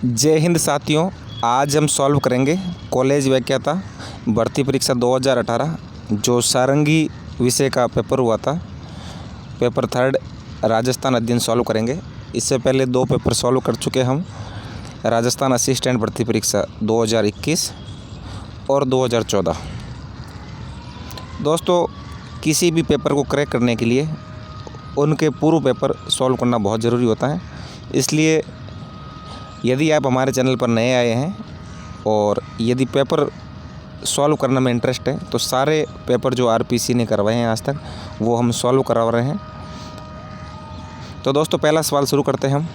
जय हिंद साथियों, आज हम सॉल्व करेंगे कॉलेज व्याख्याता भर्ती परीक्षा 2018 जो सारंगी विषय का पेपर हुआ था। पेपर 3 राजस्थान अध्ययन सॉल्व करेंगे। इससे पहले 2 पेपर सॉल्व कर चुके हम, राजस्थान असिस्टेंट भर्ती परीक्षा 2021 और 2014। दोस्तों, किसी भी पेपर को क्रैक करने के लिए उनके पूर्व पेपर सॉल्व करना बहुत ज़रूरी होता है। इसलिए यदि आप हमारे चैनल पर नए आए हैं और यदि पेपर सॉल्व करने में इंटरेस्ट है तो सारे पेपर जो आरपीसी ने करवाए हैं आज तक वो हम सॉल्व करवा रहे हैं। तो दोस्तों, पहला सवाल शुरू करते हैं हम।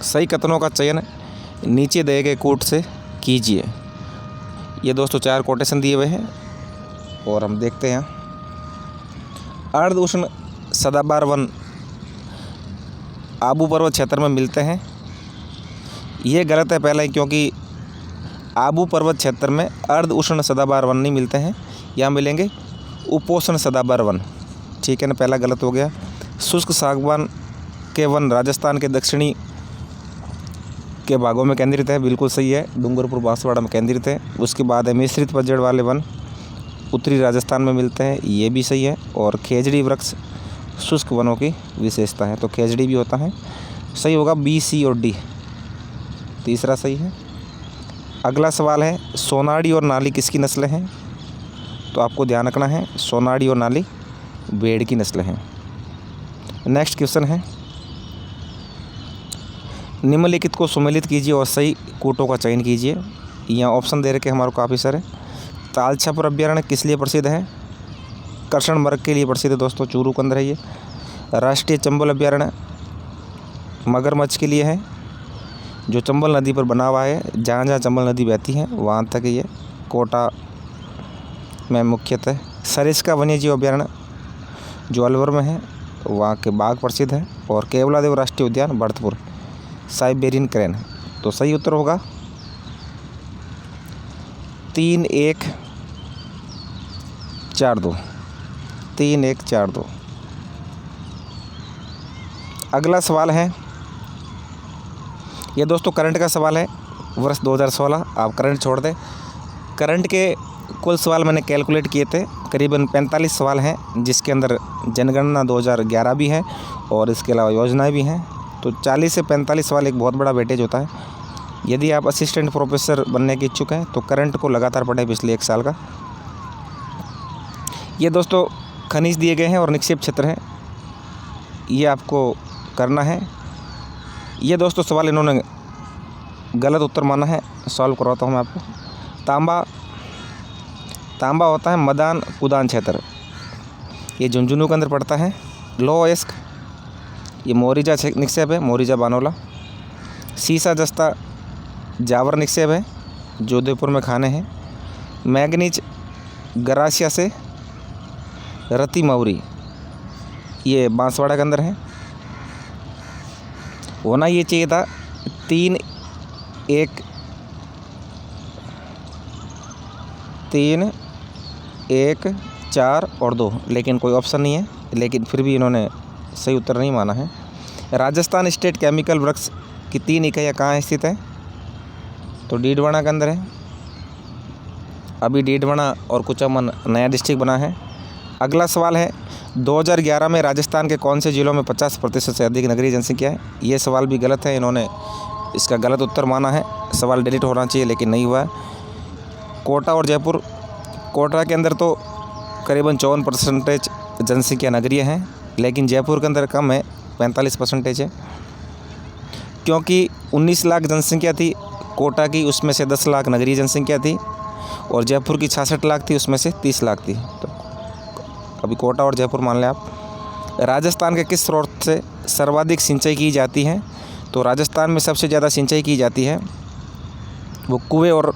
सही कथनों का चयन नीचे दिए गए कोट से कीजिए। ये दोस्तों 4 कोटेशन दिए हुए हैं और हम देखते हैं। अर्ध उष्ण सदाबहार वन आबू पर्वत क्षेत्र में मिलते हैं। ये गलत है पहला ही, क्योंकि आबू पर्वत क्षेत्र में अर्ध उष्ण सदाबहार वन नहीं मिलते हैं, यहाँ मिलेंगे उपोष्ण सदाबहार वन। ठीक है ना, पहला गलत हो गया। शुष्क सागवान के वन राजस्थान के दक्षिणी के भागों में केंद्रित है, बिल्कुल सही है, डूंगरपुर बांसवाड़ा में केंद्रित है। उसके बाद है मिश्रित पतझड़ वाले वन उत्तरी राजस्थान में मिलते हैं, ये भी सही है। और खेजड़ी वृक्ष शुष्क वनों की विशेषता है, तो खेजड़ी भी होता है। सही होगा बी, सी और डी, तीसरा सही है। अगला सवाल है, सोनाड़ी और नाली किसकी नस्लें हैं? तो आपको ध्यान रखना है, सोनाड़ी और नाली भेड़ की नस्लें हैं। नेक्स्ट क्वेश्चन है, निम्नलिखित को सुमेलित कीजिए और सही कूटों का चयन कीजिए। यहाँ ऑप्शन दे रखे हमारे को काफ़ी सारे। तालछापुर अभ्यारण्य किस लिए प्रसिद्ध है? कृष्ण मृग के लिए प्रसिद्ध है दोस्तों, चूरू के अंदर है ये। राष्ट्रीय चंबल अभ्यारण्य मगरमच्छ के लिए है, जो चंबल नदी पर बना हुआ है। जहाँ जहाँ चंबल नदी बहती है वहाँ तक ये कोटा में मुख्यतः। सरिस्का वन्यजीव अभ्यारण्य जो अलवर में है, वहाँ के बाघ प्रसिद्ध है। और केवलादेव राष्ट्रीय उद्यान भरतपुर, साइबेरियन क्रेन। तो सही उत्तर होगा 3-1-4-2, 3-1-4-2। अगला सवाल है, ये दोस्तों करंट का सवाल है, वर्ष 2016। आप करंट छोड़ दें। करंट के कुल सवाल मैंने कैलकुलेट किए थे, करीबन 45 सवाल हैं, जिसके अंदर जनगणना 2011 भी है और इसके अलावा योजनाएं भी हैं। तो 40 से 45 सवाल एक बहुत बड़ा वेटेज होता है। यदि आप असिस्टेंट प्रोफेसर बनने के इच्छुक हैं तो करंट को लगातार पढ़ें पिछले 1 साल का। ये दोस्तों खनिज दिए गए हैं और निक्षेप क्षेत्र है, ये आपको करना है। ये दोस्तों सवाल इन्होंने गलत उत्तर माना है, सॉल्व करवाता हूँ मैं आपको। तांबा होता है मदान कुदान क्षेत्र, ये झुंझुनू के अंदर पड़ता है। लोएस्क ये मोरिजा निक्षेप है, मोरिजा बानोला। सीसा जस्ता जावर निक्षेप है, जो उदयपुर में खाने हैं। मैग्नीज गरासिया से रति मौरी, ये बांसवाड़ा के अंदर है। होना ये चाहिए था 3-1-4 और 2, लेकिन कोई ऑप्शन नहीं है, लेकिन फिर भी इन्होंने सही उत्तर नहीं माना है। राजस्थान स्टेट केमिकल वर्क्स की 3 इकाइयाँ कहाँ स्थित है? तो डीडवाना के अंदर है। अभी डीडवाना और कुचामन नया डिस्ट्रिक्ट बना है। अगला सवाल है, 2011 में राजस्थान के कौन से जिलों में 50% से अधिक नगरीय जनसंख्या है? ये सवाल भी गलत है, इन्होंने इसका गलत उत्तर माना है। सवाल डिलीट होना चाहिए लेकिन नहीं हुआ है। कोटा और जयपुर, कोटा के अंदर तो करीबन 54% जनसंख्या नगरीय है, लेकिन जयपुर के अंदर कम है, 45% है। क्योंकि 19 लाख जनसंख्या थी कोटा की, उसमें से 10 लाख नगरीय जनसंख्या थी, और जयपुर की 66 लाख थी, उसमें से 30 लाख थी। तो अभी कोटा और जयपुर मान लें आप। राजस्थान के किस स्रोत से सर्वाधिक सिंचाई की जाती है? तो राजस्थान में सबसे ज़्यादा सिंचाई की जाती है वो कुएं और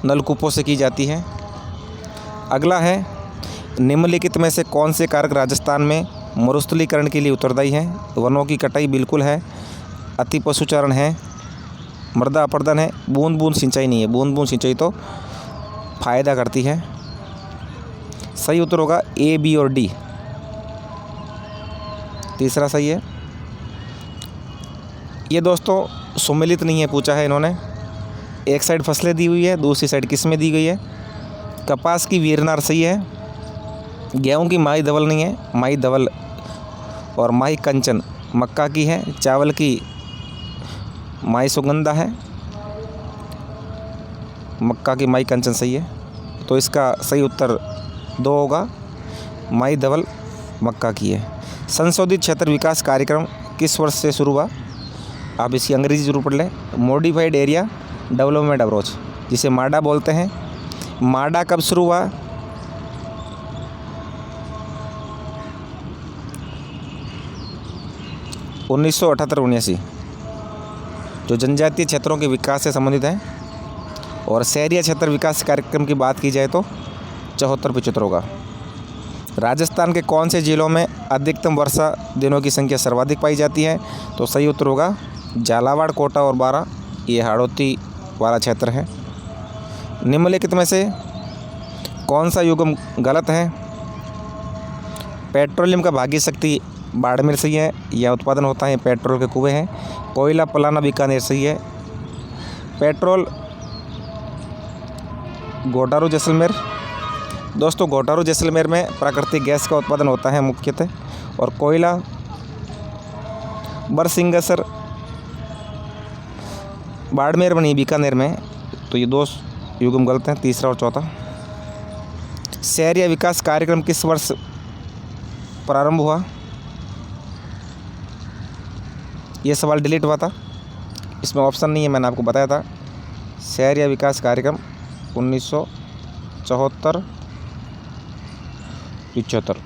नलकूपों से की जाती है। अगला है, निम्नलिखित में से कौन से कारक राजस्थान में मरुस्थलीकरण के लिए उत्तरदायी हैं? वनों की कटाई बिल्कुल है, अति पशुचारण है, मृदा अपरदन है, बूंद बूंद सिंचाई नहीं है। बूंद बूंद सिंचाई तो फायदा करती है। सही उत्तर होगा ए, बी और डी, तीसरा सही है। ये दोस्तों सुमेलित नहीं है पूछा है इन्होंने। एक साइड फसलें दी हुई है, दूसरी साइड किस्में दी गई है। कपास की वीरनार सही है। गेहूं की माही धवल नहीं है, माही धवल और माही कंचन मक्का की है। चावल की माही सुगंधा है, मक्का की माही कंचन सही है। तो इसका सही उत्तर 2 होगा, माही धवल मक्का की है। संशोधित क्षेत्र विकास कार्यक्रम किस वर्ष से शुरू हुआ? आप इसकी अंग्रेजी जरूर पढ़ लें। मॉडिफाइड एरिया डेवलपमेंट अप्रोच, जिसे माडा बोलते हैं। माडा कब शुरू हुआ? उन्नीस सौ 78-79, जो जनजातीय क्षेत्रों के विकास से संबंधित है। और शहरी क्षेत्र विकास कार्यक्रम की बात की जाए तो 74-75 होगा। राजस्थान के कौन से जिलों में अधिकतम वर्षा दिनों की संख्या सर्वाधिक पाई जाती है? तो सही उत्तर होगा झालावाड़, कोटा और बारां। ये हाड़ौती वाला क्षेत्र है। निम्नलिखित में से कौन सा युग्म गलत है? पेट्रोलियम का भाग्य शक्ति बाड़मेर सही है, यह उत्पादन होता है, पेट्रोल के कुएं हैं। कोयला पलाना बीकानेर सही है। पेट्रोल घोटारू जैसलमेर। दोस्तों घोटारू जैसलमेर में प्राकृतिक गैस का उत्पादन होता है मुख्यतः। और कोयला बरसिंगसर बाड़मेर में नहीं, बीकानेर में। तो ये 2 युग्म गलत हैं, तीसरा और चौथा। शहरी विकास कार्यक्रम किस वर्ष प्रारंभ हुआ? ये सवाल डिलीट हुआ था, इसमें ऑप्शन नहीं है, मैंने आपको बताया था। शहरी विकास कार्यक्रम 1974-75।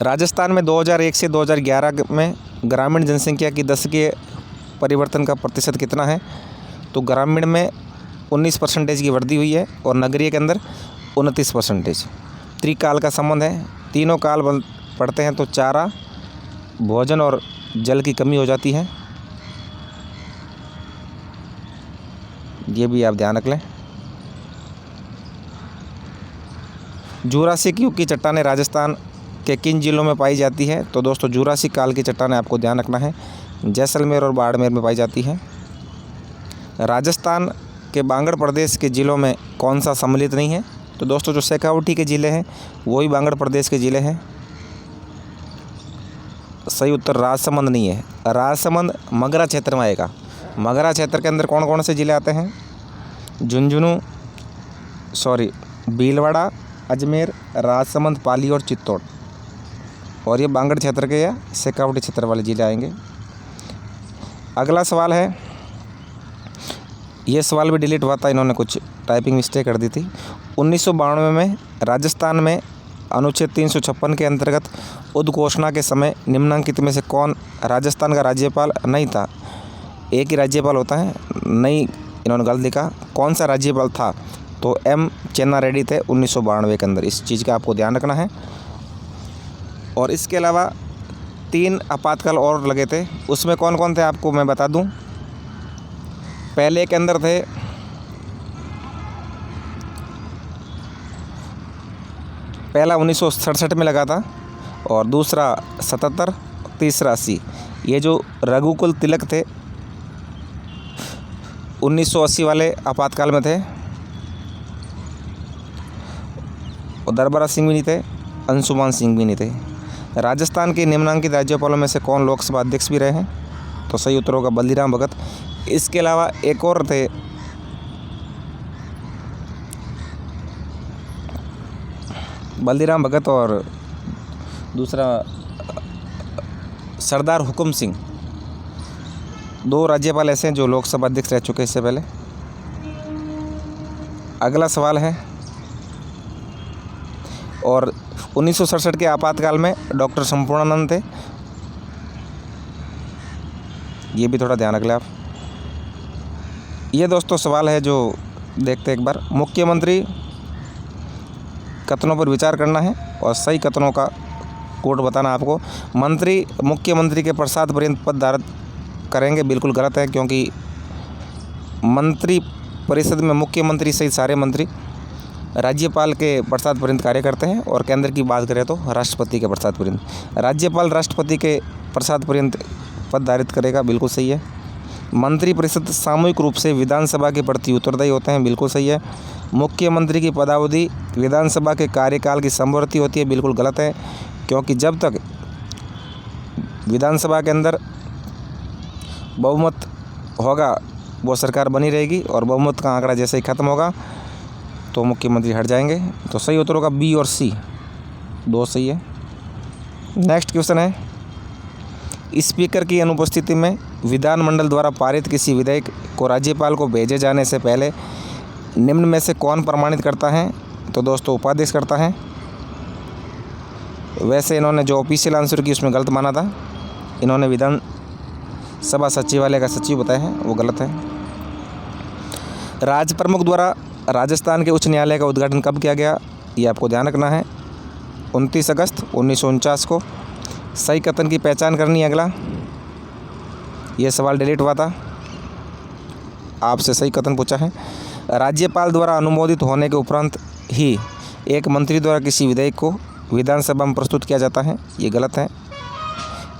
राजस्थान में 2001 से 2011 में ग्रामीण जनसंख्या की दशकीय परिवर्तन का प्रतिशत कितना है? तो ग्रामीण में 19% की वृद्धि हुई है और नगरीय के अंदर 29%। त्रिकाल का संबंध है, तीनों काल पड़ते हैं तो चारा, भोजन और जल की कमी हो जाती है। ये भी आप ध्यान रख लें। जुरासिक युग की चट्टानें राजस्थान के किन जिलों में पाई जाती है? तो दोस्तों जुरासिक काल की चट्टानें आपको ध्यान रखना है, जैसलमेर और बाड़मेर में पाई जाती है। राजस्थान के बांगड़ प्रदेश के ज़िलों में कौन सा सम्मिलित नहीं है? तो दोस्तों जो शेखावटी के ज़िले हैं वही बांगड़ प्रदेश के ज़िले हैं। सही उत्तर राजसमंद नहीं है, राजसमंद मगरा क्षेत्र में आएगा। मगरा क्षेत्र के अंदर कौन कौन से ज़िले आते हैं? झुंझुनू, भीलवाड़ा, अजमेर, राजसमंद, पाली और चित्तौड़। और ये बांगड़ क्षेत्र के या शेखावटी क्षेत्र वाले ज़िले आएंगे। अगला सवाल है, ये सवाल भी डिलीट हुआ था, इन्होंने कुछ टाइपिंग मिस्टेक कर दी थी। 1992 में राजस्थान में अनुच्छेद 356 के अंतर्गत उद्घोषणा के समय निम्नलिखित में से कौन राजस्थान का राज्यपाल नहीं था? एक ही राज्यपाल होता है, नहीं इन्होंने गलत लिखा। कौन सा राज्यपाल था? तो एम चेन्ना रेड्डी थे 1992 के अंदर। इस चीज़ का आपको ध्यान रखना है। और इसके अलावा 3 आपातकाल और लगे थे, उसमें कौन कौन थे आपको मैं बता दूं। पहले के अंदर थे पहला 1967 में लगा था, और दूसरा 77, तीसरा 80। ये जो रघुकुल तिलक थे 1980 वाले आपातकाल में थे। और दरबारा सिंह भी नहीं थे, अंशुमान सिंह भी नहीं थे। राजस्थान के निम्नांकित राज्यपालों में से कौन लोकसभा अध्यक्ष भी रहे हैं? तो सही उत्तर होगा बल्दीराम भगत। इसके अलावा एक और थे, बल्दीराम भगत और दूसरा सरदार हुकुम सिंह। 2 राज्यपाल ऐसे हैं जो लोकसभा अध्यक्ष रह चुके इससे पहले। अगला सवाल है, और 1967 के आपातकाल में डॉक्टर संपूर्णानंद थे। ये भी थोड़ा ध्यान रख लें आप। ये दोस्तों सवाल है जो देखते एक बार। मुख्यमंत्री कथनों पर विचार करना है और सही कथनों का कोड बताना आपको। मंत्री मुख्यमंत्री के प्रसाद पर्यंत पद धारण करेंगे, बिल्कुल गलत है, क्योंकि मंत्री परिषद में मुख्यमंत्री सहित सारे मंत्री राज्यपाल के पश्चात पर्यंत कार्य करते हैं, और केंद्र की बात करें तो राष्ट्रपति के पश्चात पर्यंत। राज्यपाल राष्ट्रपति के पश्चात पर्यंत पद धारित करेगा, बिल्कुल सही है। मंत्रिपरिषद सामूहिक रूप से विधानसभा के प्रति उत्तरदायी होते हैं, बिल्कुल सही है। मुख्यमंत्री की पदावधि विधानसभा के कार्यकाल की समवर्ती होती है, बिल्कुल गलत है, क्योंकि जब तक विधानसभा के अंदर बहुमत होगा वो सरकार बनी रहेगी, और बहुमत का आंकड़ा जैसे ही खत्म होगा तो मुख्यमंत्री हट जाएंगे। तो सही उत्तर होगा बी और सी, दो सही है। नेक्स्ट क्वेश्चन है, स्पीकर की अनुपस्थिति में विधानमंडल द्वारा पारित किसी विधेयक को राज्यपाल को भेजे जाने से पहले निम्न में से कौन प्रमाणित करता है? तो दोस्तों उपाध्यक्ष करता है। वैसे इन्होंने जो ऑफिशियल आंसर की उसमें गलत माना था, इन्होंने विधानसभा सचिवालय का सचिव बताया है, वो गलत है। राज्य प्रमुख द्वारा राजस्थान के उच्च न्यायालय का उद्घाटन कब किया गया? ये आपको ध्यान रखना है, 29 अगस्त 1949 को। सही कथन की पहचान करनी है। अगला, ये सवाल डिलीट हुआ था, आपसे सही कथन पूछा है। राज्यपाल द्वारा अनुमोदित होने के उपरांत ही एक मंत्री द्वारा किसी विधेयक को विधानसभा में प्रस्तुत किया जाता है, ये गलत है।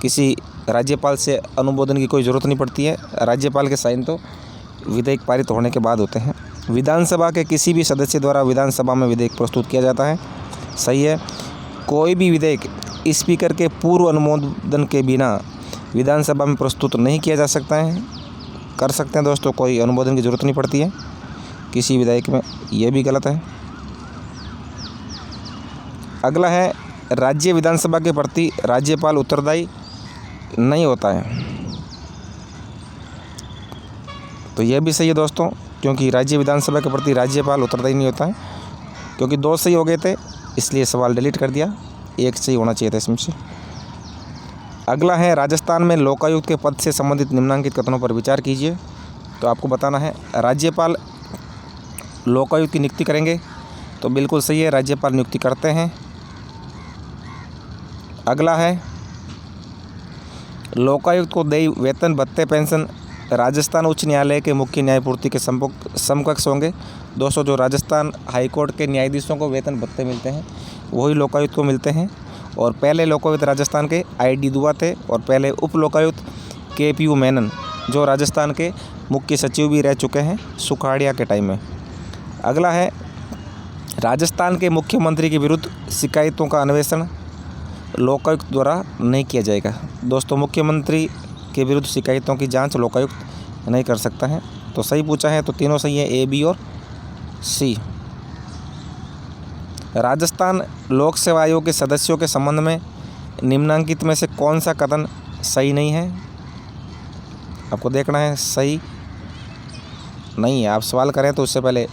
किसी राज्यपाल से अनुमोदन की कोई ज़रूरत नहीं पड़ती है, राज्यपाल के साइन तो विधेयक पारित होने के बाद होते हैं। विधानसभा के किसी भी सदस्य द्वारा विधानसभा में विधेयक प्रस्तुत किया जाता है, सही है। कोई भी विधेयक स्पीकर के पूर्व अनुमोदन के बिना विधानसभा में प्रस्तुत नहीं किया जा सकता है, कर सकते हैं दोस्तों, कोई अनुमोदन की ज़रूरत नहीं पड़ती है किसी विधेयक में, ये भी गलत है। अगला है, राज्य विधानसभा के प्रति राज्यपाल उत्तरदायी नहीं होता है, तो यह भी सही है दोस्तों, क्योंकि राज्य विधानसभा के प्रति राज्यपाल उत्तरदायी नहीं होता है। क्योंकि दो सही हो गए थे इसलिए सवाल डिलीट कर दिया, एक सही होना चाहिए था इसमें से। अगला है, राजस्थान में लोकायुक्त के पद से संबंधित निम्नलिखित कथनों पर विचार कीजिए। तो आपको बताना है, राज्यपाल लोकायुक्त की नियुक्ति करेंगे, तो बिल्कुल सही है, राज्यपाल नियुक्ति करते हैं। अगला है, लोकायुक्त को देय वेतन भत्ते पेंशन राजस्थान उच्च न्यायालय के मुख्य न्यायपूर्ति के समकक्ष होंगे। दोस्तों जो राजस्थान हाईकोर्ट के न्यायाधीशों को वेतन भत्ते मिलते हैं वही लोकायुक्त को मिलते हैं। और पहले लोकायुक्त राजस्थान के आई.डी. दुआ थे, और पहले उप लोकायुक्त के.पी.यू. मेनन जो राजस्थान के मुख्य सचिव भी रह चुके हैं सुखाड़िया के टाइम में। अगला है, राजस्थान के मुख्यमंत्री के विरुद्ध शिकायतों का अन्वेषण लोकायुक्त द्वारा नहीं किया जाएगा। दोस्तों मुख्यमंत्री के विरुद्ध शिकायतों की जांच लोकायुक्त नहीं कर सकता है, तो सही पूछा है, तो तीनों सही है, ए, बी और सी। राजस्थान लोक सेवा आयोग के सदस्यों के संबंध में निम्नलिखित में से कौन सा कथन सही नहीं है? आपको देखना है, सही नहीं है। आप सवाल करें तो उससे पहले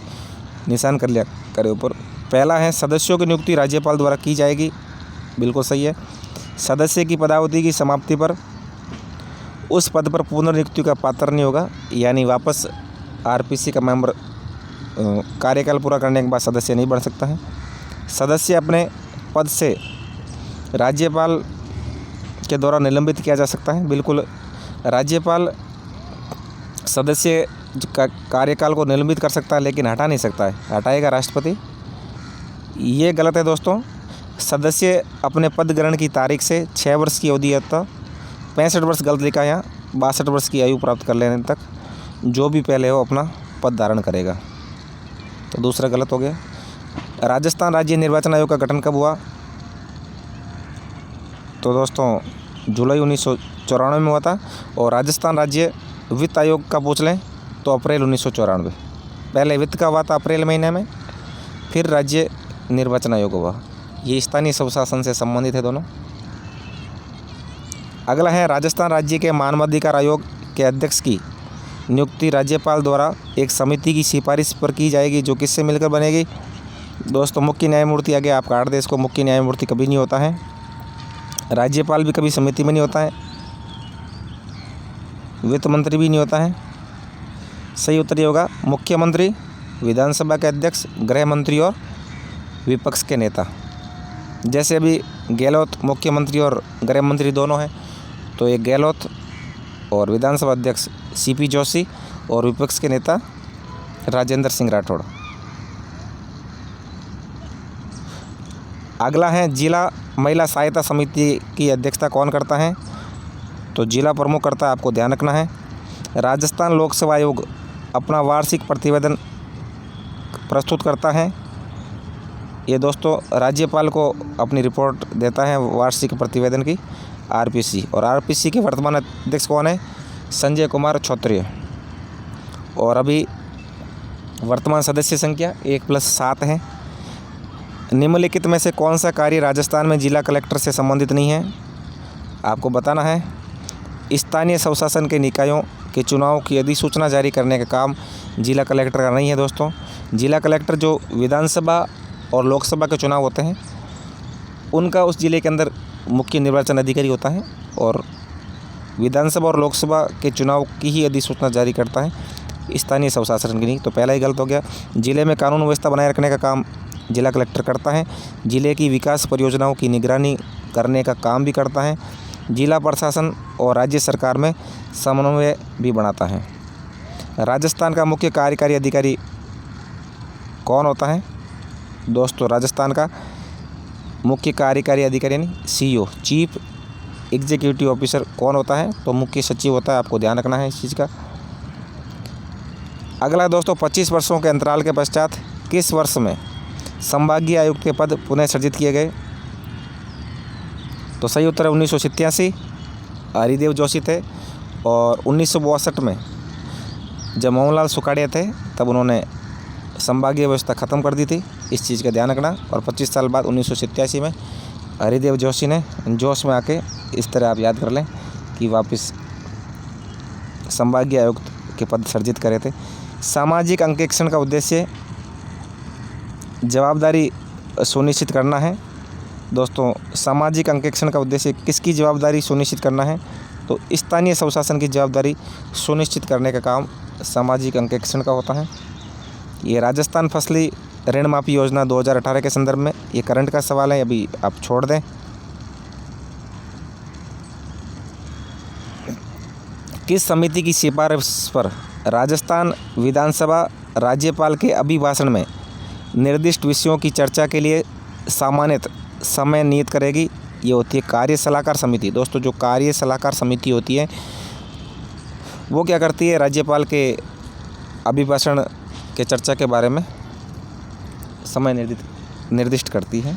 निशान कर लिया करें ऊपर। पहला है, सदस्यों की नियुक्ति राज्यपाल द्वारा की जाएगी, बिल्कुल सही है। सदस्य की पदावधि की समाप्ति पर उस पद पर पुनर्नियुक्ति का पात्र नहीं होगा, यानी वापस आरपीसी का मेंबर कार्यकाल पूरा करने के बाद सदस्य नहीं बन सकता है। सदस्य अपने पद से राज्यपाल के द्वारा निलंबित किया जा सकता है, बिल्कुल राज्यपाल सदस्य का कार्यकाल को निलंबित कर सकता है लेकिन हटा नहीं सकता है, हटाएगा राष्ट्रपति, ये गलत है दोस्तों। सदस्य अपने पद ग्रहण की तारीख से 6 वर्ष की अवधि तक, 65 वर्ष गलत लिखा है यहाँ, 62 वर्ष की आयु प्राप्त कर लेने तक जो भी पहले हो अपना पद धारण करेगा, तो दूसरा गलत हो गया। राजस्थान राज्य निर्वाचन आयोग का गठन कब हुआ? तो दोस्तों जुलाई 1994 में हुआ था। और राजस्थान राज्य वित्त आयोग का पूछ लें तो अप्रैल 1994। पहले वित्त का हुआ था अप्रैल महीने में, फिर राज्य निर्वाचन आयोग हुआ। ये स्थानीय स्वशासन से संबंधित है दोनों। अगला है, राजस्थान राज्य के मानवाधिकार आयोग के अध्यक्ष की नियुक्ति राज्यपाल द्वारा एक समिति की सिफारिश पर की जाएगी, जो किससे मिलकर बनेगी? दोस्तों मुख्य न्यायमूर्ति, आगे आप काट दें इसको, मुख्य न्यायमूर्ति कभी नहीं होता है, राज्यपाल भी कभी समिति में नहीं होता है, वित्त मंत्री भी नहीं होता है। सही उत्तर ये होगा मुख्यमंत्री, विधानसभा के अध्यक्ष, गृह मंत्री और विपक्ष के नेता। जैसे अभी गहलोत मुख्यमंत्री और गृह मंत्री दोनों हैं, तो ये गहलोत और विधानसभा अध्यक्ष सीपी जोशी और विपक्ष के नेता राजेंद्र सिंह राठौड़। अगला है जिला महिला सहायता समिति की अध्यक्षता कौन करता है? तो जिला प्रमुख करता है, आपको ध्यान रखना है। राजस्थान लोक सेवा आयोग अपना वार्षिक प्रतिवेदन प्रस्तुत करता है। ये दोस्तों राज्यपाल को अपनी रिपोर्ट देता है वार्षिक प्रतिवेदन की, आरपीसी। और आरपीसी के वर्तमान अध्यक्ष कौन है? संजय कुमार क्षत्रिय। और अभी वर्तमान सदस्य संख्या 1+7 है। निम्नलिखित में से कौन सा कार्य राजस्थान में जिला कलेक्टर से संबंधित नहीं है? आपको बताना है। स्थानीय स्वशासन के निकायों के चुनाव की अधिसूचना जारी करने का काम जिला कलेक्टर का नहीं है दोस्तों। जिला कलेक्टर जो विधानसभा और लोकसभा के चुनाव होते हैं उनका उस जिले के अंदर मुख्य निर्वाचन अधिकारी होता है, और विधानसभा और लोकसभा के चुनाव की ही अधिसूचना जारी करता है, स्थानीय स्वशासन की नहीं। तो पहला ही गलत हो गया। जिले में कानून व्यवस्था बनाए रखने का काम जिला कलेक्टर करता है। जिले की विकास परियोजनाओं की निगरानी करने का काम भी करता है। जिला प्रशासन और राज्य सरकार में समन्वय भी बनाता है। राजस्थान का मुख्य कार्यकारी अधिकारी कौन होता है? दोस्तों राजस्थान का मुख्य कार्यकारी अधिकारी यानी CEO, चीफ एग्जीक्यूटिव ऑफिसर कौन होता है? तो मुख्य सचिव होता है। आपको ध्यान रखना है इस चीज़ का। अगला दोस्तों 25 वर्षों के अंतराल के पश्चात किस वर्ष में संभागीय आयुक्त के पद पुनः सृजित किए गए? तो सही उत्तर है 1987, हरिदेव जोशी थे। और 1962 में जब मोहनलाल सुखाड़िया थे तब उन्होंने संभागीय व्यवस्था ख़त्म कर दी थी, इस चीज़ का ध्यान रखना। और 25 साल बाद 1987 में हरिदेव जोशी ने जोश में आके, इस तरह आप याद कर लें कि वापस संभागीय आयुक्त के पद सृजित करे थे। सामाजिक अंकेक्षण का उद्देश्य जवाबदारी सुनिश्चित करना है। दोस्तों सामाजिक अंकेक्षण का उद्देश्य किसकी जवाबदारी सुनिश्चित करना है? तो स्थानीय स्वशासन की जवाबदारी सुनिश्चित करने का काम सामाजिक अंकेक्षण का होता है। ये राजस्थान फसली ऋण माफी योजना 2018 के संदर्भ में ये करंट का सवाल है, अभी आप छोड़ दें। किस समिति की सिफारिश पर राजस्थान विधानसभा राज्यपाल के अभिभाषण में निर्दिष्ट विषयों की चर्चा के लिए सामान्यतः समय नियत करेगी? ये होती है कार्य सलाहकार समिति। दोस्तों जो कार्य सलाहकार समिति होती है वो क्या करती है? राज्यपाल के अभिभाषण के चर्चा के बारे में समय निर्दिष्ट करती है।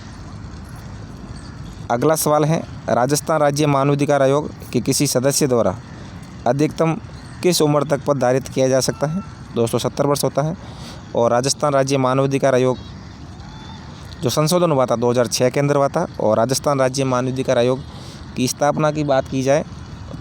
अगला सवाल है राजस्थान राज्य मानवाधिकार आयोग के किसी सदस्य द्वारा अधिकतम किस उम्र तक पद धारित किया जा सकता है? दोस्तों 70 वर्ष होता है। और राजस्थान राज्य मानवाधिकार आयोग जो संशोधन हुआ था 2006 के अंदर हुआ था। और राजस्थान राज्य मानवाधिकार आयोग की स्थापना की बात की जाए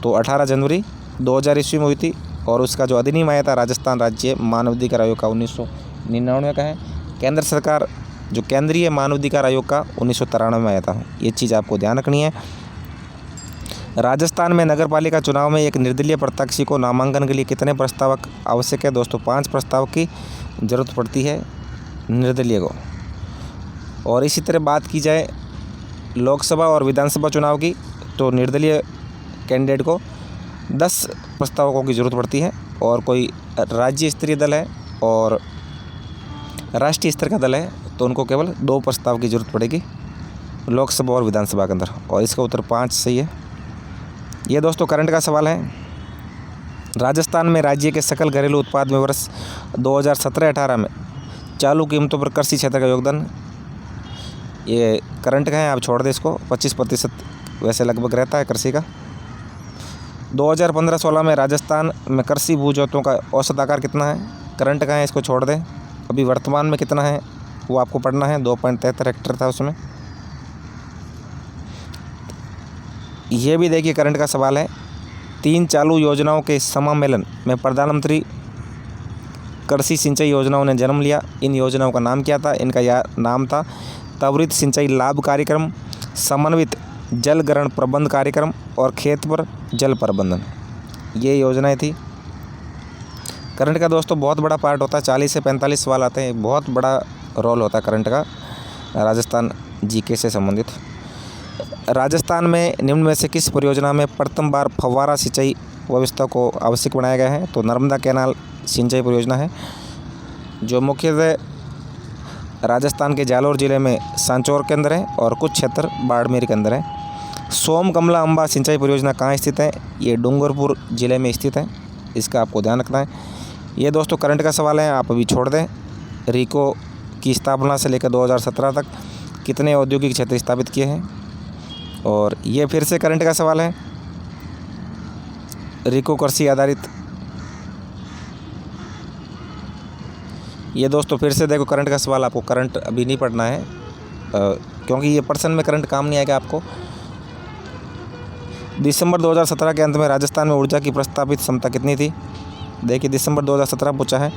तो 18 जनवरी 2000 ईस्वी में हुई थी। और उसका जो अधिनियम आया था राजस्थान राज्य मानवाधिकार आयोग का 1999 का है। केंद्र सरकार जो केंद्रीय मानवाधिकार आयोग का 1993 में आया था। ये चीज़ आपको ध्यान रखनी है। राजस्थान में नगरपालिका चुनाव में एक निर्दलीय प्रत्याशी को नामांकन के लिए कितने प्रस्तावक आवश्यक है? दोस्तों 5 प्रस्तावक की ज़रूरत पड़ती है निर्दलीय को। और इसी तरह बात की जाए लोकसभा और विधानसभा चुनाव की तो निर्दलीय कैंडिडेट को 10 प्रस्तावकों की ज़रूरत पड़ती है। और कोई राज्य स्तरीय दल है और राष्ट्रीय स्तर का दल है तो उनको केवल 2 प्रस्ताव की ज़रूरत पड़ेगी लोकसभा और विधानसभा के अंदर। और इसका उत्तर 5 सही है। ये दोस्तों करंट का सवाल है। राजस्थान में राज्य के सकल घरेलू उत्पाद में वर्ष 2017-18 में चालू कीमतों पर कृषि क्षेत्र का योगदान, ये करंट का है, आप छोड़ दें इसको। 25% वैसे लगभग रहता है कृषि का। 2015-16 में राजस्थान में कृषि भू जोतों का औसत आकार कितना है? करंट का है, इसको छोड़ दें। अभी वर्तमान में कितना है वो आपको पढ़ना है। 2.73 हेक्टेयर था उसमें। ये भी देखिए करंट का सवाल है। 3 चालू योजनाओं के सम्मेलन में प्रधानमंत्री कृषि सिंचाई योजनाओं ने जन्म लिया। इन योजनाओं का नाम क्या था? इनका नाम था त्वरित सिंचाई लाभ कार्यक्रम, समन्वित जल ग्रहण प्रबंध कार्यक्रम और खेत पर जल प्रबंधन। ये योजनाएं थी। करंट का दोस्तों बहुत बड़ा पार्ट होता है, 40 से 45 सवाल आते हैं। बहुत बड़ा रोल होता है करंट का राजस्थान जीके से संबंधित। राजस्थान में निम्न में से किस परियोजना में प्रथम बार फव्वारा सिंचाई व्यवस्था को आवश्यक बनाया गया है? तो नर्मदा कैनाल सिंचाई परियोजना है जो मुख्यतः राजस्थान के जालौर ज़िले में सांचौर के अंदर है और कुछ क्षेत्र बाड़मेर के अंदर है। सोम कमला अम्बा सिंचाई परियोजना कहाँ स्थित है? ये डूंगरपुर ज़िले में स्थित है, इसका आपको ध्यान रखना है। ये दोस्तों करंट का सवाल है, आप अभी छोड़ दें। रीको की स्थापना से लेकर 2017 तक कितने औद्योगिक क्षेत्र स्थापित किए हैं? और ये फिर से करंट का सवाल है, रीको कृषि आधारित। ये दोस्तों फिर से देखो करंट का सवाल, आपको करंट अभी नहीं पढ़ना है क्योंकि ये पर्सन में करंट काम नहीं आएगा आपको। दिसंबर 2017 के अंत में राजस्थान में ऊर्जा की प्रस्तावित क्षमता कितनी थी? देखिए दिसंबर 2017 पूछा है।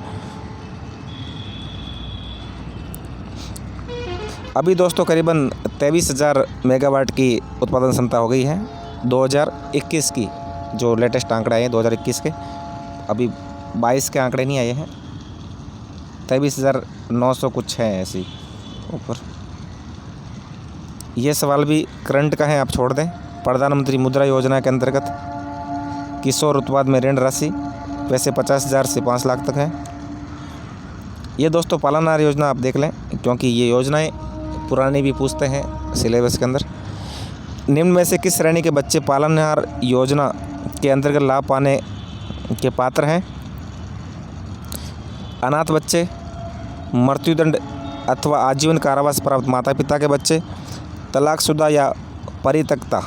अभी दोस्तों करीबन 23,000 मेगावाट की उत्पादन क्षमता हो गई है 2021 की, जो लेटेस्ट आंकड़े आए हैं 2021 के, अभी 22 के आंकड़े नहीं आए हैं। 23,900 कुछ है ऐसी ऊपर। ये सवाल भी करंट का है, आप छोड़ दें। प्रधानमंत्री मुद्रा योजना के अंतर्गत किशोर उत्पाद में ऋण राशि वैसे 50,000 से 5 लाख तक है। ये दोस्तों पालनहार योजना आप देख लें, क्योंकि ये योजनाएं पुरानी भी पूछते हैं सिलेबस के अंदर। निम्न में से किस श्रेणी के बच्चे पालनहार योजना के अंतर्गत लाभ पाने के पात्र हैं? अनाथ बच्चे, मृत्युदंड अथवा आजीवन कारावास प्राप्त माता पिता के बच्चे, तलाकशुदा या परित्यक्ता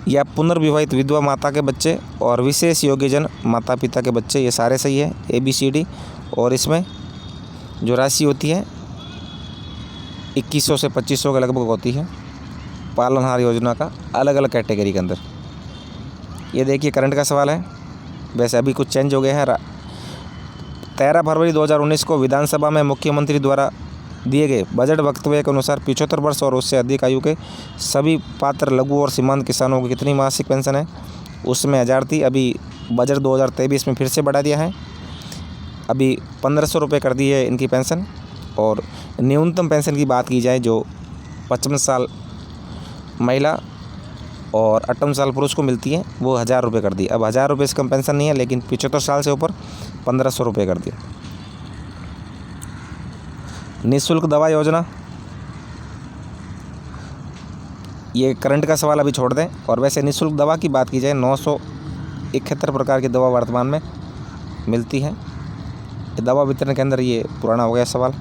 या पुनर्विवाहित विधवा माता के बच्चे, और विशेष योग्यजन माता पिता के बच्चे। ये सारे सही है, ABCD। और इसमें जो राशि होती है 2100 से 2500 के लगभग होती है पालनहार योजना का, अलग अलग कैटेगरी के अंदर। ये देखिए करंट का सवाल है, वैसे अभी कुछ चेंज हो गया है। 13 फरवरी 2019 को विधानसभा में मुख्यमंत्री द्वारा दिए गए बजट वक्तव्य के अनुसार 75 वर्ष और उससे अधिक आयु के सभी पात्र लघु और सीमांत किसानों को कितनी मासिक पेंशन है? उसमें 1000 थी, अभी बजट 2023 में फिर से बढ़ा दिया है, अभी 1500 रुपये कर दी है इनकी पेंशन। और न्यूनतम पेंशन की बात की जाए, जो 55 साल महिला और 58 साल पुरुष को मिलती है, वो 1000 रुपये कर दी। अब 1000 रुपये से कम पेंशन नहीं है, लेकिन 75 साल से ऊपर 1500 रुपये कर दिया। निःशुल्क दवा योजना, ये करंट का सवाल, अभी छोड़ दें। और वैसे निःशुल्क दवा की बात की जाए 971 प्रकार की दवा वर्तमान में मिलती है। दवा वितरण के अंदर ये पुराना हो गया सवाल।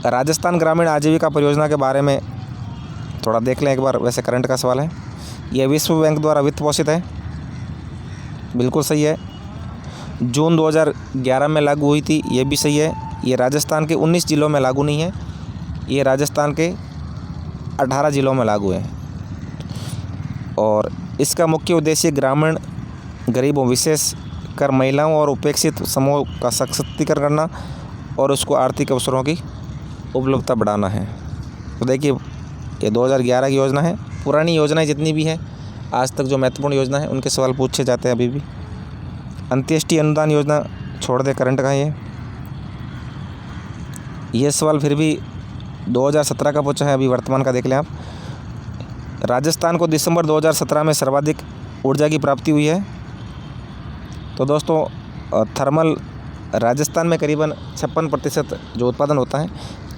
राजस्थान ग्रामीण आजीविका परियोजना के बारे में थोड़ा देख लें एक बार, वैसे करंट का सवाल है। यह विश्व बैंक द्वारा वित्त पोषित है, बिल्कुल सही है। जून 2011 में लागू हुई थी, ये भी सही है। ये राजस्थान के 19 ज़िलों में लागू नहीं है, ये राजस्थान के 18 ज़िलों में लागू है। और इसका मुख्य उद्देश्य ग्रामीण गरीबों, विशेषकर महिलाओं और उपेक्षित समूह का सशक्तिकरण करना और उसको आर्थिक अवसरों की उपलब्धता बढ़ाना है। तो देखिए ये 2011 की योजना है। पुरानी योजनाएं जितनी भी हैं आज तक जो महत्वपूर्ण योजना है उनके सवाल पूछे जाते हैं अभी भी। अंत्येष्टि अनुदान योजना छोड़ दे, करंट का ये सवाल फिर भी 2017 का पूछा है, अभी वर्तमान का देख लें आप। राजस्थान को दिसंबर 2017 में सर्वाधिक ऊर्जा की प्राप्ति हुई है। तो दोस्तों थर्मल राजस्थान में करीबन 56% जो उत्पादन होता है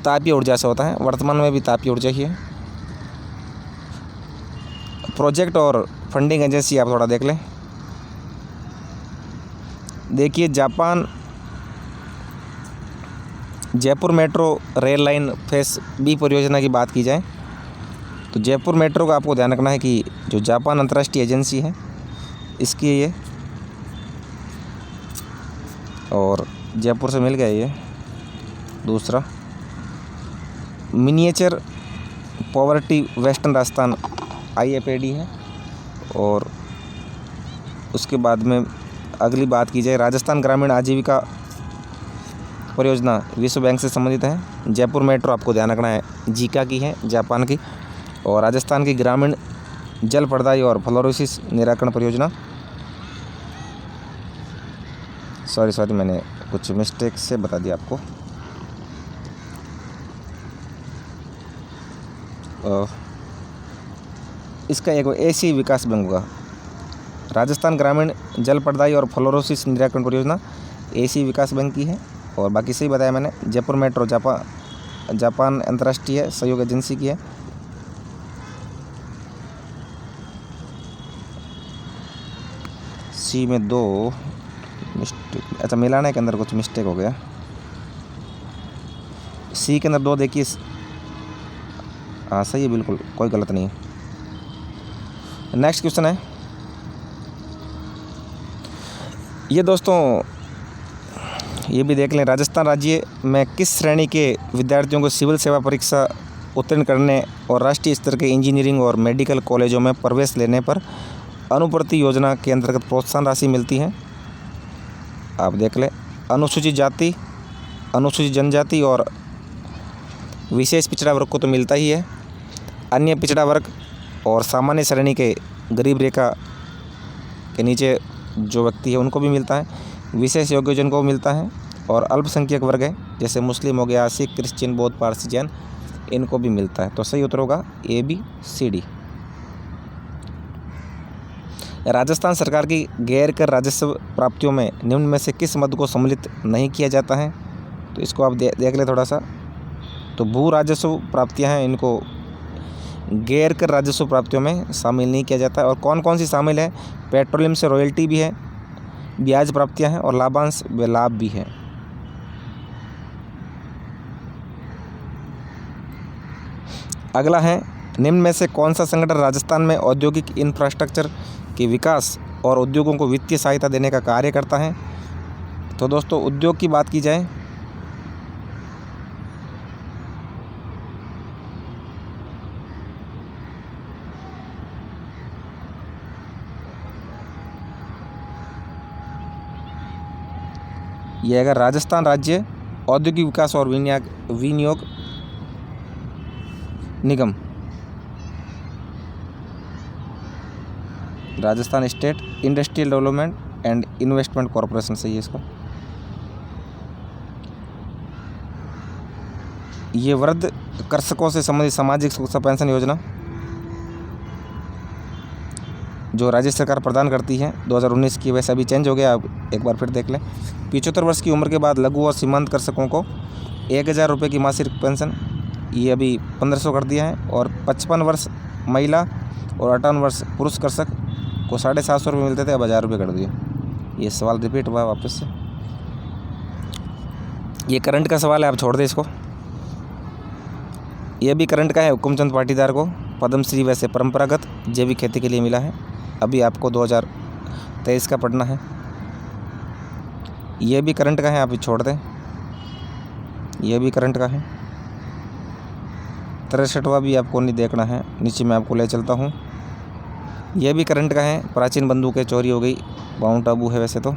तापीय ऊर्जा से होता है, वर्तमान में भी तापीय ऊर्जा ही है। प्रोजेक्ट और फंडिंग एजेंसी आप थोड़ा देख लें। देखिए Japan Jaipur metro rail line face B परियोजना की बात की जाए तो जयपुर मेट्रो का आपको ध्यान रखना है कि जो जापान अंतर्राष्ट्रीय एजेंसी है इसकी ये, और जयपुर से मिल गया ये। दूसरा miniature poverty western Rajasthan IFAD है। और उसके बाद में अगली बात की जाए राजस्थान ग्रामीण आजीविका परियोजना विश्व बैंक से संबंधित है। जयपुर मेट्रो आपको ध्यान रखना है जीका की है, जापान की। और राजस्थान की ग्रामीण जल प्रदाय और फ्लोरोसिस निराकरण परियोजना, सॉरी मैंने कुछ मिस्टेक से बता दिया आपको। इसका एक AC विकास बैंक होगा। राजस्थान ग्रामीण जल प्रदाय और फ्लोरोसिस निराकरण परियोजना AC विकास बैंक की है। और बाकी सही बताया मैंने। जयपुर मेट्रो जापान अंतर्राष्ट्रीय सहयोग एजेंसी की है। सी में 2 मिस्टेक, अच्छा मिलाने के अंदर कुछ मिस्टेक हो गया। सी के अंदर 2 देखिए, हाँ सही है, बिल्कुल कोई गलत नहीं है। नेक्स्ट क्वेश्चन है ये दोस्तों, ये भी देख लें। राजस्थान राज्य में किस श्रेणी के विद्यार्थियों को सिविल सेवा परीक्षा उत्तीर्ण करने और राष्ट्रीय स्तर के इंजीनियरिंग और मेडिकल कॉलेजों में प्रवेश लेने पर अनुप्रति योजना के अंतर्गत प्रोत्साहन राशि मिलती है? आप देख लें। अनुसूचित जाति, अनुसूचित जनजाति और विशेष पिछड़ा वर्ग को तो मिलता ही है। अन्य पिछड़ा वर्ग और सामान्य श्रेणी के गरीब रेखा के नीचे जो व्यक्ति है उनको भी मिलता है। विशेष योग्यजन को मिलता है। और अल्पसंख्यक वर्ग है जैसे मुस्लिम हो गया, सिख, क्रिश्चियन, बौद्ध, पारसी, जैन, इनको भी मिलता है। तो सही उत्तर होगा A, B, C, D। Rajasthan सरकार की गैर कर राजस्व प्राप्तियों में निम्न में से किस मद को सम्मिलित नहीं किया जाता है? तो इसको आप देख ले थोड़ा सा। तो भू राजस्व प्राप्तियां हैं, इनको गैर कर राजस्व प्राप्तियों में शामिल नहीं किया जाता है। और कौन कौन सी शामिल है? पेट्रोलियम से रॉयल्टी भी है, ब्याज प्राप्तियां हैं और लाभांश व लाभ भी है। अगला है, निम्न में से कौन सा संगठन राजस्थान में औद्योगिक इंफ्रास्ट्रक्चर के विकास और उद्योगों को वित्तीय सहायता देने का कार्य करता है? तो दोस्तों उद्योग की बात की जाए यह अगर राजस्थान राज्य औद्योगिक विकास और विनियोग निगम, Rajasthan state industrial development and investment corporation सही है इसका। ये वृद्ध कृषकों से संबंधित सामाजिक सुरक्षा पेंशन योजना जो राज्य सरकार प्रदान करती है 2019 की, वैसे अभी चेंज हो गया, अब एक बार फिर देख लें। 75 वर्ष की उम्र के बाद लघु और सीमांत कृषकों को 1000 रुपये की मासिक पेंशन, ये अभी 1500 कर दिया है। और 55 वर्ष महिला और 58 वर्ष पुरुष कृषक को 750 रुपये मिलते थे, अब 1000 रुपये कर दिए। ये सवाल रिपीट हुआ वापस से, ये करंट का सवाल है, आप छोड़ दें इसको। ये भी करंट का है। हुकुमचंद पाटीदार को पद्मश्री वैसे परंपरागत जैविक खेती के लिए मिला है, अभी आपको 2023 का पढ़ना है। ये भी करंट का है, आप छोड़ दें। ये भी करंट का है। 63वां भी आपको नहीं देखना है, नीचे मैं आपको ले चलता हूँ। यह भी करंट का है। प्राचीन बंदूकें चोरी हो गई, माउंट आबू है वैसे तो।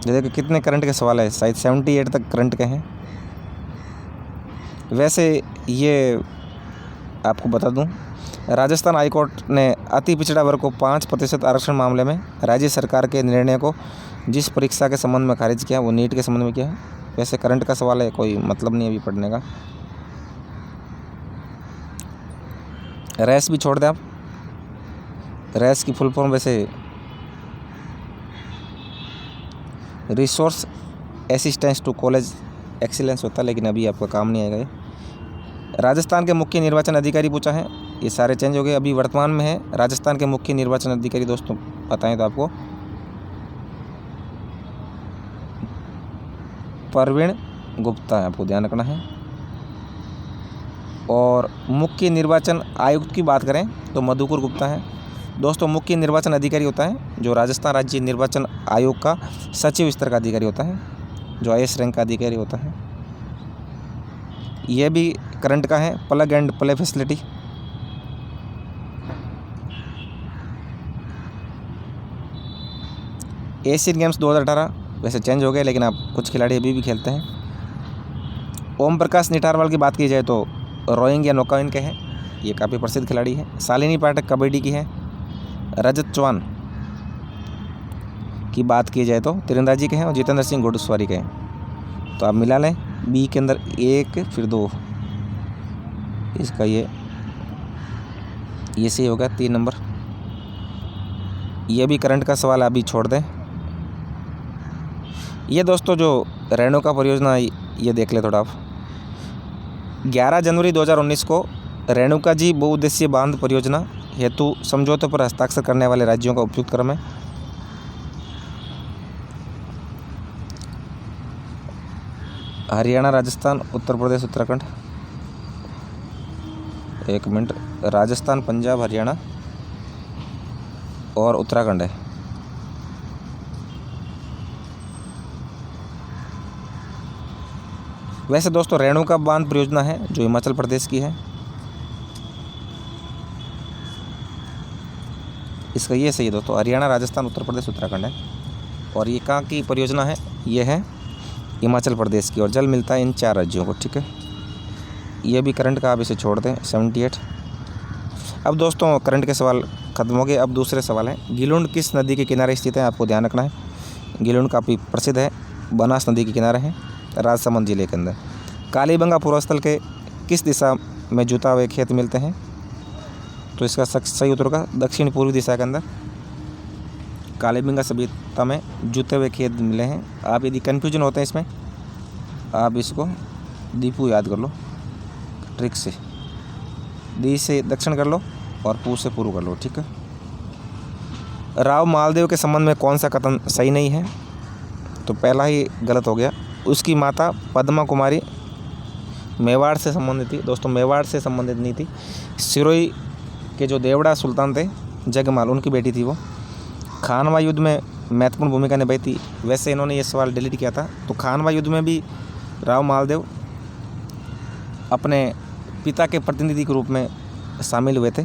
ये देखो कितने करंट के सवाल है, शायद 78 तक करंट के हैं। वैसे ये आपको बता दूं, राजस्थान हाईकोर्ट ने अति पिछड़ा वर्ग को 5% आरक्षण मामले में राज्य सरकार के निर्णय को जिस परीक्षा के संबंध में खारिज किया वो नीट के संबंध में किया है। वैसे करंट का सवाल है, कोई मतलब नहीं अभी पढ़ने का। रेस भी छोड़ दें आप। रेस की फुल फॉर्म वैसे resource assistance to college excellence होता है, लेकिन अभी आपका काम नहीं आएगा ये। राजस्थान के मुख्य निर्वाचन अधिकारी पूछा है, ये सारे चेंज हो गए। अभी वर्तमान में है राजस्थान के मुख्य निर्वाचन अधिकारी, दोस्तों बताएं तो आपको प्रवीण गुप्ता है, आपको ध्यान रखना है। और मुख्य निर्वाचन आयुक्त की बात करें तो मधुकर गुप्ता है। दोस्तों मुख्य निर्वाचन अधिकारी होता है जो राजस्थान राज्य निर्वाचन आयोग का सचिव स्तर का अधिकारी होता है, जो IAS रैंक का अधिकारी होता है। यह भी करंट का है। Plug and play facility, Asian games 2018 वैसे चेंज हो गए, लेकिन आप कुछ खिलाड़ी अभी भी खेलते हैं। ओम प्रकाश निटारवाल की बात की जाए तो रोइंग या नौकायन के हैं, ये काफ़ी प्रसिद्ध खिलाड़ी है। शालिनी पाठक कबड्डी की है। रजत चौहान की बात की जाए तो तीरंदाजी के हैं। और जितेंद्र सिंह घुड़सवारी के हैं। तो आप मिला लें, बी के अंदर 1 फिर 2, इसका ये सही होगा 3 नंबर। ये भी करंट का सवाल अभी छोड़ दें। ये दोस्तों जो रेणुका परियोजना ये देख ले थोड़ा आप। 11 जनवरी 2019 को रेणुका जी बहुउद्देशीय बांध परियोजना हेतु समझौते पर हस्ताक्षर करने वाले राज्यों का उपयुक्त क्रम है। हरियाणा, राजस्थान, उत्तर प्रदेश, उत्तराखंड। एक मिनट, राजस्थान, पंजाब, हरियाणा और उत्तराखंड है। वैसे दोस्तों रेणुका बांध परियोजना है जो हिमाचल प्रदेश की है। इसका ये सही है दोस्तों, हरियाणा, राजस्थान, उत्तर प्रदेश, उत्तराखंड है। और ये कहाँ की परियोजना है? ये है हिमाचल प्रदेश की, और जल मिलता है इन 4 राज्यों को। ठीक है, ये भी करंट का, आप इसे छोड़ दें। 78। अब दोस्तों करंट के सवाल खत्म हो गए। अब दूसरे सवाल हैं, गिलुंड किस नदी के किनारे स्थित है? आपको ध्यान रखना है। गिलुंड काफ़ी प्रसिद्ध है, बनास नदी के किनारे है, राजसमंद जिले के अंदर। कालीबंगा पूर्वस्थल के किस दिशा में जुता हुए खेत मिलते हैं? तो इसका सही उत्तर होगा दक्षिण पूर्वी दिशा के अंदर कालीबंगा सभ्यता में जुते हुए खेत मिले हैं। आप यदि कन्फ्यूजन होते हैं इसमें, आप इसको दीपू याद कर लो ट्रिक से। दी से दक्षिण कर लो और पू से पूर्व कर लो। ठीक है। राव मालदेव के संबंध में कौन सा कथन सही नहीं है? तो पहला ही गलत हो गया। उसकी माता पद्मा कुमारी मेवाड़ से संबंधित थी। दोस्तों मेवाड़ से संबंधित नहीं थी, सिरोही के जो देवड़ा सुल्तान थे जगमाल, उनकी बेटी थी वो। खानवा युद्ध में महत्वपूर्ण भूमिका निभाई थी। वैसे इन्होंने ये सवाल डिलीट किया था। तो खानवा युद्ध में भी राव मालदेव अपने पिता के प्रतिनिधि के रूप में शामिल हुए थे।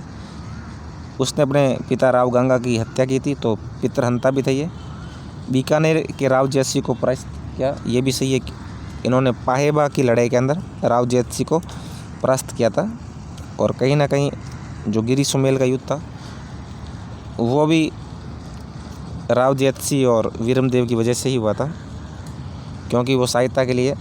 उसने अपने पिता राव गंगा की हत्या की थी, तो पितृहंता भी थे ये। बीकानेर के राव जैत सिंह को परास्त किया, ये भी सही है कि इन्होंने पाहेबा की लड़ाई के अंदर राव जैत सिंह को परास्त किया था। और कहीं ना कहीं जो गिरी सुमेल का युद्ध था वो भी राव जैत सिंह और वीरमदेव की वजह से ही हुआ था, क्योंकि वो सहायता के लिए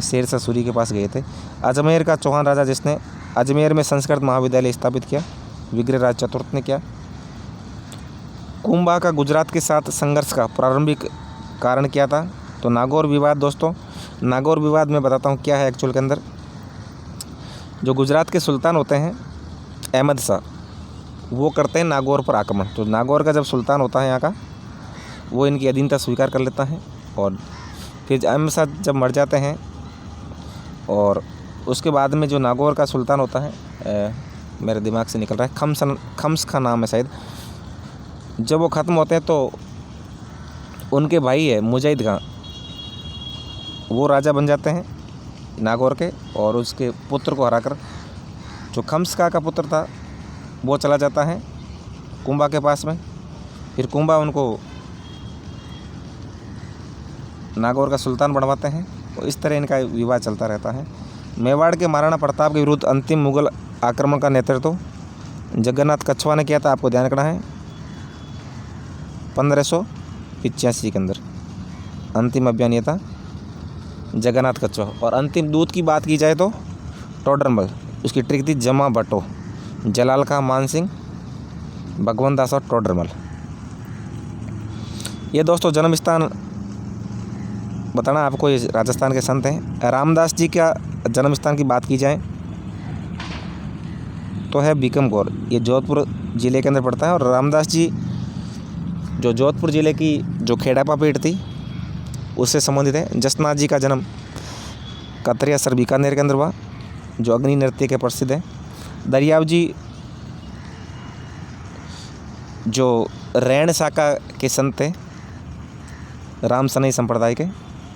शेरशाह सूरी के पास गए थे। अजमेर का चौहान राजा जिसने अजमेर में संस्कृत महाविद्यालय स्थापित किया, विग्रहराज चतुर्थ ने किया। कुंभा का गुजरात के साथ संघर्ष का प्रारंभिक कारण क्या था? तो नागौर विवाद। दोस्तों नागौर विवाद में बताता हूँ क्या है एक्चुअल के अंदर। जो गुजरात के सुल्तान होते हैं अहमद शाह, वो करते हैं नागौर पर आक्रमण। तो नागौर का जब सुल्तान होता है यहाँ का, वो इनकी अधीनता स्वीकार कर लेता है। और फिर अहमद शाह जब मर जाते हैं, और उसके बाद में जो नागौर का सुल्तान होता है, मेरे दिमाग से निकल रहा है, खम्स का नाम है शायद। जब वो ख़त्म होते हैं तो उनके भाई है मुजाहिद खां, वो राजा बन जाते हैं नागौर के। और उसके पुत्र को हराकर जो खम्स का पुत्र था वो चला जाता है कुंभा के पास में। फिर कुंभा उनको नागौर का सुल्तान बनवाते हैं। और इस तरह इनका विवाद चलता रहता है। मेवाड़ के महाराणा प्रताप के विरुद्ध अंतिम मुगल आक्रमण का नेतृत्व जगन्नाथ कछवा ने किया था। आपको ध्यान रखना है 1585 के अंदर अंतिम अभियान ये था जगन्नाथ कछवा। और अंतिम दूत की बात की जाए तो टोडरमल, उसकी ट्रिक थी जमा भट्टो, जलाल खां, मान सिंह, भगवंत दास और टोडरमल। ये दोस्तों जन्म स्थान बताना आपको, ये राजस्थान के संत हैं। रामदास जी का जन्म स्थान की बात की जाए तो है बीकमगौर, ये जोधपुर ज़िले के अंदर पड़ता है। और रामदास जी जो जोधपुर ज़िले की जो खेड़ापा पीठ थी उससे संबंधित है। जसनाथ जी का जन्म कतरिया सर बीकानेर के अंदर हुआ, जो अग्नि नृत्य के प्रसिद्ध है। दरियाव जी जो रैण शाखा के संत थे, राम सनई संप्रदाय के,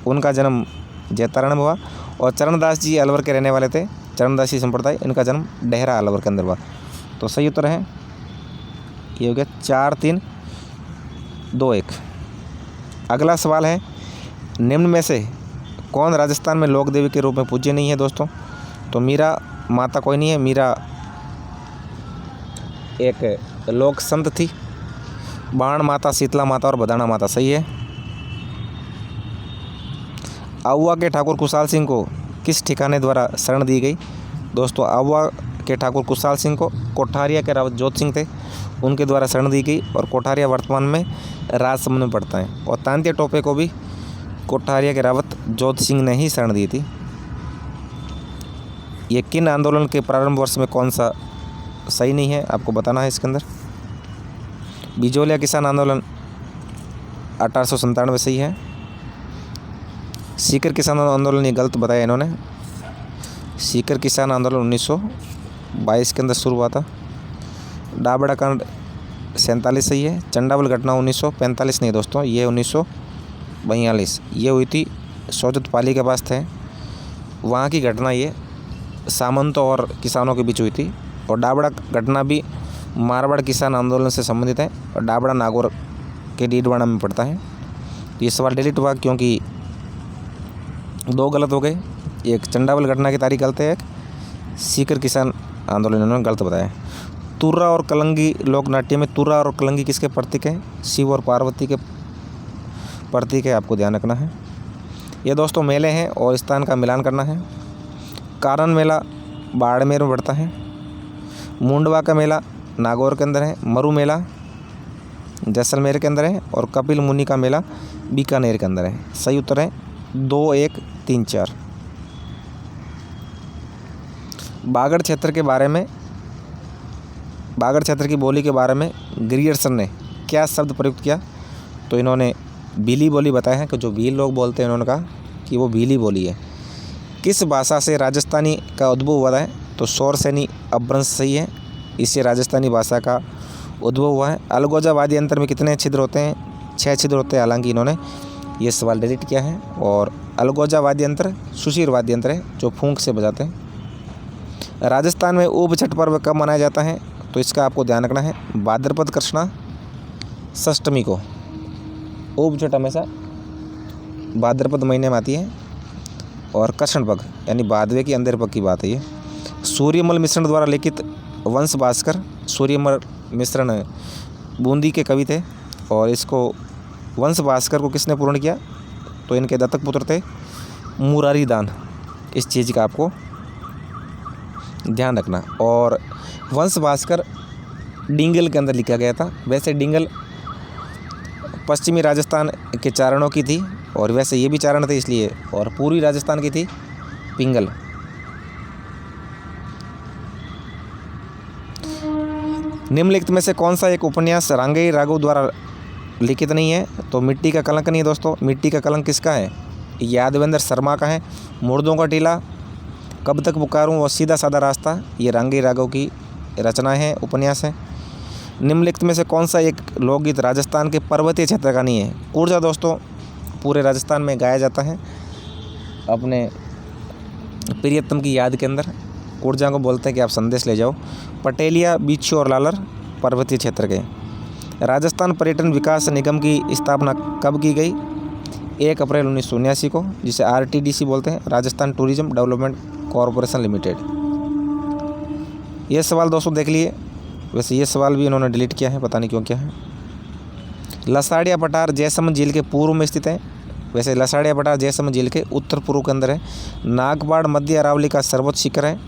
उनका जन्म जैतारण में हुआ। और चरणदास जी अलवर के रहने वाले थे, चरणदासी संप्रदाय, इनका जन्म डेहरा अलवर के अंदर हुआ। तो सही उत्तर है ये हो गया 4, 3, 2, 1। अगला सवाल है, निम्न में से कौन राजस्थान में लोक देवी के रूप में पूज्य नहीं है? दोस्तों तो मीरा माता कोई नहीं है। मीरा एक लोक संत थी। बाण माता, शीतला माता और बदाना माता सही है। आहुआ के ठाकुर कुशाल सिंह को किस ठिकाने द्वारा शरण दी गई? दोस्तों आहुआ के ठाकुर कुशाल सिंह को कोठारिया के रावत जोत सिंह थे, उनके द्वारा शरण दी गई। और कोठारिया वर्तमान में राजसमंद में पड़ता है। और तांत्या टोपे को भी कोठारिया के रावत जोध सिंह ने ही शरण दी थी। ये किन आंदोलन के प्रारंभ वर्ष में कौन सा सही नहीं है आपको बताना है इसके अंदर। बिजोलिया किसान आंदोलन 1897 सही है। सीकर किसान आंदोलन ये गलत बताया इन्होंने। सीकर किसान आंदोलन 1922 के अंदर शुरू हुआ था। डाबड़ा कांड 47 सही है। चंडावल घटना 1945 नहीं दोस्तों, ये 1942 ये हुई थी, शौजत पाली के पास थे, वहाँ की घटना ये सामंतों और किसानों के बीच हुई थी। और डाबड़ा घटना भी मारवाड़ किसान आंदोलन से संबंधित है और डाबड़ा नागौर के डीडवाना में पड़ता है। ये सवाल डिलीट हुआ क्योंकि 2 गलत हो गए, एक चंडावल घटना की तारीख गलत है, एक सीकर किसान आंदोलन इन्होंने गलत बताया। तुर्रा और कलंगी लोकनाट्य में तुर्रा और कलंगी किसके प्रतीक हैं? शिव और पार्वती के प्रतीक है, आपको ध्यान रखना है। ये दोस्तों मेले हैं और स्थान का मिलान करना है। कारण मेला बाड़मेर में पड़ता है। मुंडवा का मेला नागौर के अंदर है। मरु मेला जैसलमेर के अंदर है और कपिल मुनि का मेला बीकानेर के अंदर है। सही उत्तर है 2, 1, 3, 4। बागड़ क्षेत्र के बारे में, बागड़ क्षेत्र की बोली के बारे में ग्रियर्सन ने क्या शब्द प्रयुक्त किया? तो इन्होंने भीली बोली बताया है कि जो भील लोग बोलते हैं, इन्होंने कहा कि वो भीली बोली है। किस भाषा से राजस्थानी का उद्भव हुआ है? तो शौरसेनी अपभ्रंश सही है, इससे राजस्थानी भाषा का उद्भव हुआ है। अलगोजा वाद्य यंत्र में कितने छिद्र होते हैं? 6 छिद्र होते हैं। हालांकि इन्होंने ये सवाल डिलीट किया है। और अलगोजा वाद्य यंत्र सुशीर वाद्य यंत्र है जो फूंक से बजाते हैं। राजस्थान में ऊब छठ पर्व कब मनाया जाता है? तो इसका आपको ध्यान रखना है भाद्रपद कृष्णा षष्टमी को। ऊब छठ हमेशा भाद्रपद महीने में आती है और कृष्ण पग यानी भादवे की अंधेर पग की बात है ये। सूर्यमल मिश्रण द्वारा लिखित वंश भास्कर, सूर्यमल मिश्रण बूंदी के कवि थे और इसको वंश भास्कर को किसने पूर्ण किया? तो इनके दत्तक पुत्र थे मुरारी दान। इस चीज़ का आपको ध्यान रखना। और वंश भास्कर डिंगल के अंदर लिखा गया था। वैसे डिंगल पश्चिमी राजस्थान के चारणों की थी और वैसे ये भी चारण थे इसलिए, और पूर्वी राजस्थान की थी पिंगल। निम्नलिखित में से कौन सा एक उपन्यास रांगई राघव द्वारा लिखित नहीं है? तो मिट्टी का कलंक नहीं है दोस्तों। मिट्टी का कलंक किसका है? यादवेंद्र शर्मा का है। मुर्दों का टीला, कब तक पुकारूं और सीधा साधा रास्ता, ये रांगई राघव की रचना है, उपन्यास है। निम्नलिखित में से कौन सा एक लोकगीत राजस्थान के पर्वतीय क्षेत्र का नहीं है? कुर्जा दोस्तों पूरे राजस्थान में गाया जाता है अपने प्रियतम की याद के अंदर। कुर्जा को बोलते हैं कि आप संदेश ले जाओ। पटेलिया, बिच्छू और लालर पर्वतीय क्षेत्र के। राजस्थान पर्यटन विकास निगम की स्थापना कब की गई? 1 अप्रैल 1979 को, जिसे RTDC बोलते हैं, Rajasthan tourism development corporation limited. ये सवाल दोस्तों देख लिए। वैसे ये सवाल भी इन्होंने डिलीट किया है, पता नहीं क्यों क्या है। लसाड़िया पठार जयसमंद झील के पूर्व में स्थित है। वैसे लसाड़िया पठार जयसमंद झील के उत्तर पूर्व के अंदर है। नागपाड़ मध्य अरावली का सर्वोच्च शिखर है।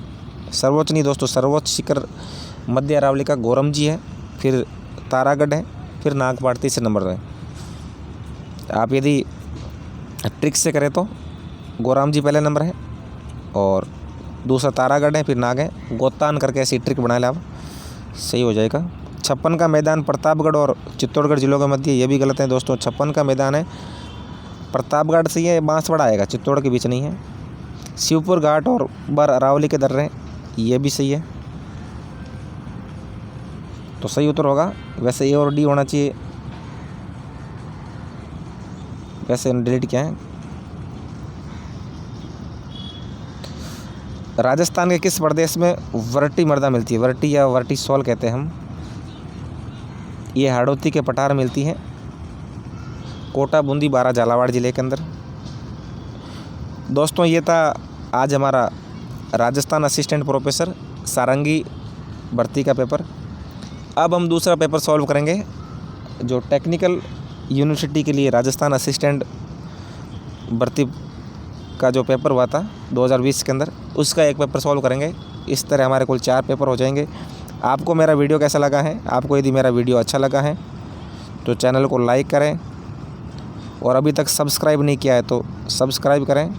सर्वोच्च नहीं दोस्तों, सर्वोच्च शिखर मध्य अरावली का गोरमजी है, फिर तारागढ़ है, फिर नागपाड़ 3 नंबर है। आप यदि ट्रिक से करें तो गोरामजी पहले नंबर है और दूसरा तारागढ़ है, फिर नाग है। गोतान करके ऐसी ट्रिक बना लें आप, सही हो जाएगा। 56 का मैदान प्रतापगढ़ और चित्तौड़गढ़ जिलों के मध्य, ये भी गलत है दोस्तों। 56 का मैदान है प्रतापगढ़ से, ये बांसवाड़ा आएगा, चित्तौड़ के बीच नहीं है। शिवपुर घाट और बर अरावली के दर्रे, ये भी सही है, तो सही उत्तर होगा। वैसे ए और डी होना चाहिए, वैसे डिलीट किया है। राजस्थान के किस प्रदेश में वर्टी मृदा मिलती है? वर्टी या वर्टी सॉल कहते हैं हम। ये हाड़ौती के पठार मिलती है। कोटा, बूंदी, बारा, झालावाड़ जिले के अंदर। दोस्तों ये था आज हमारा राजस्थान असिस्टेंट प्रोफेसर सारंगी भर्ती का पेपर। अब हम दूसरा पेपर सॉल्व करेंगे जो टेक्निकल यूनिवर्सिटी के लिए राजस्थान असिस्टेंट भर्ती का जो पेपर हुआ था 2020 के अंदर, उसका एक पेपर सॉल्व करेंगे। इस तरह हमारे कुल 4 पेपर हो जाएंगे। आपको मेरा वीडियो कैसा लगा है? आपको यदि मेरा वीडियो अच्छा लगा है तो चैनल को लाइक करें और अभी तक सब्सक्राइब नहीं किया है तो सब्सक्राइब करें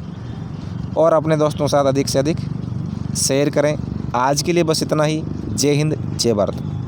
और अपने दोस्तों के साथ अधिक से अधिक शेयर करें। आज के लिए बस इतना ही। जय हिंद, जय भारत।